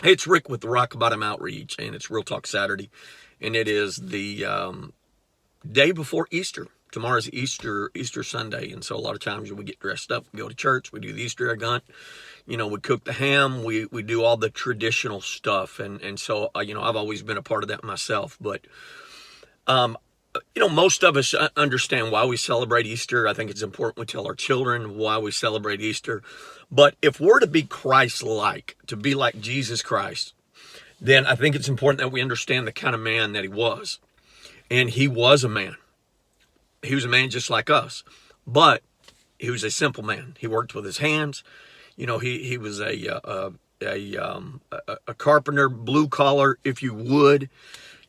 Hey, it's Rick with the Rock Bottom Outreach, and it's Real Talk Saturday, and it is the day before Easter. Tomorrow's Easter Sunday, and so a lot of times we get dressed up, we go to church, we do the Easter egg hunt, we cook the ham, we do all the traditional stuff, and so I've always been a part of that myself. But most of us understand why we celebrate Easter. I think it's important we tell our children why we celebrate Easter. But if we're to be Christ-like, to be like Jesus Christ, then I think it's important that we understand the kind of man that he was. And he was a man. He was a man just like us. But he was a simple man. He worked with his hands. He was a carpenter, blue collar, if you would.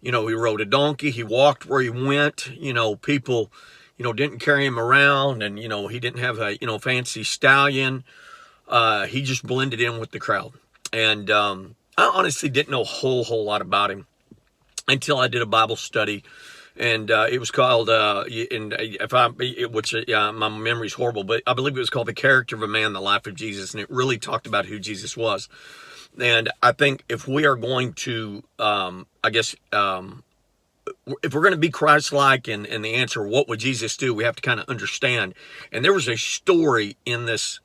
He rode a donkey. He walked where he went. People, didn't carry him around, and, he didn't have a, fancy stallion. He just blended in with the crowd. And I honestly didn't know a whole lot about him until I did a Bible study. And it was called, my memory's horrible, but I believe it was called The Character of a Man, the Life of Jesus. And it really talked about who Jesus was. And I think if we are going to, if we're going to be Christ-like, and the answer, what would Jesus do? We have to kind of understand. And there was a story in this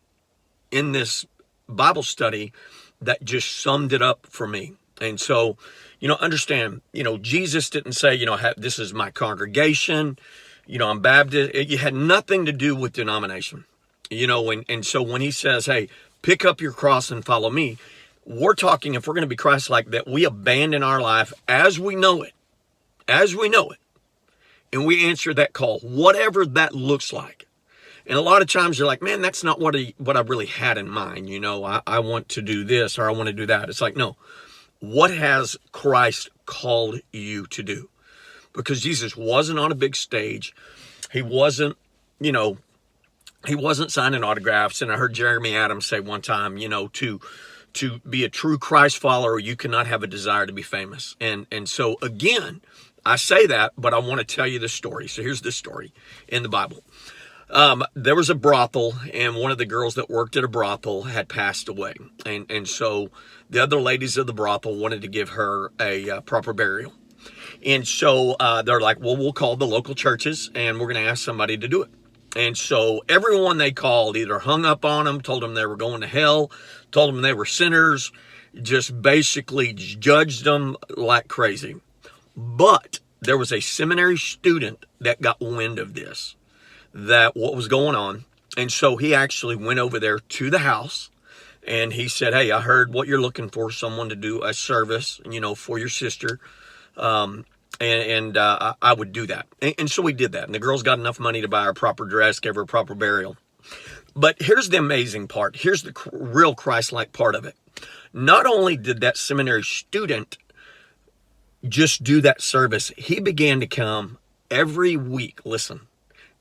Bible study that just summed it up for me. And so, understand, Jesus didn't say, this is my congregation, I'm Baptist. It had nothing to do with denomination, and so when he says, hey, pick up your cross and follow me, we're talking, if we're going to be Christ-like, that we abandon our life as we know it, and we answer that call, whatever that looks like. And a lot of times you're like, man, that's not what I really had in mind. I want to do this, or I want to do that. It's like, no, what has Christ called you to do? Because Jesus wasn't on a big stage. He wasn't signing autographs. And I heard Jeremy Adams say one time, to be a true Christ follower, you cannot have a desire to be famous. And so again, I say that, but I want to tell you this story. So here's this story in the Bible. There was a brothel, and one of the girls that worked at a brothel had passed away. And so the other ladies of the brothel wanted to give her a proper burial. And so they're like, well, we'll call the local churches, and we're going to ask somebody to do it. And so everyone they called either hung up on them, told them they were going to hell, told them they were sinners, just basically judged them like crazy. But there was a seminary student that got wind of this, that what was going on. And so he actually went over there to the house, and he said, hey, I heard what you're looking for, someone to do a service, for your sister. I would do that. And so we did that. And the girls got enough money to buy her a proper dress, give her a proper burial. But here's the amazing part. Here's the real Christ-like part of it. Not only did that seminary student just do that service, he began to come every week,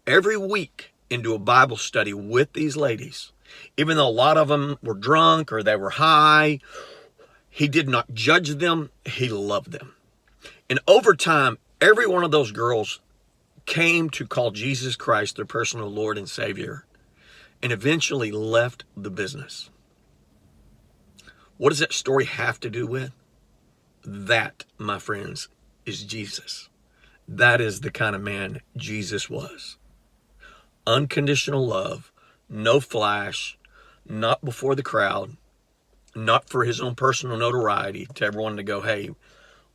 every week into a Bible study with these ladies. Even though a lot of them were drunk or they were high, he did not judge them. He loved them. And over time, every one of those girls came to call Jesus Christ their personal Lord and Savior, and eventually left the business. What does that story have to do with? That, my friends, is Jesus. That is the kind of man Jesus was. Unconditional love, no flash, not before the crowd, not for his own personal notoriety, to everyone to go, hey,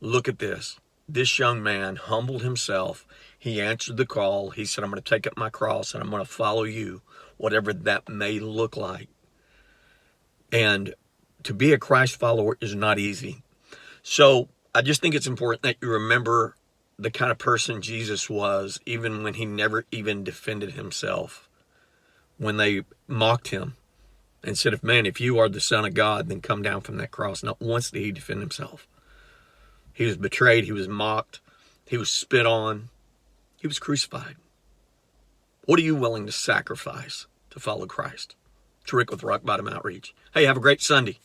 look at this. This young man humbled himself. He answered the call. He said, I'm going to take up my cross and I'm going to follow you, whatever that may look like. And to be a Christ follower is not easy. So I just think it's important that you remember the kind of person Jesus was, even when he never even defended himself. When they mocked him and said, if you are the Son of God, then come down from that cross. Not once did he defend himself. He was betrayed. He was mocked. He was spit on. He was crucified. What are you willing to sacrifice to follow Christ? It's Rick with Rock Bottom Outreach. Hey, have a great Sunday.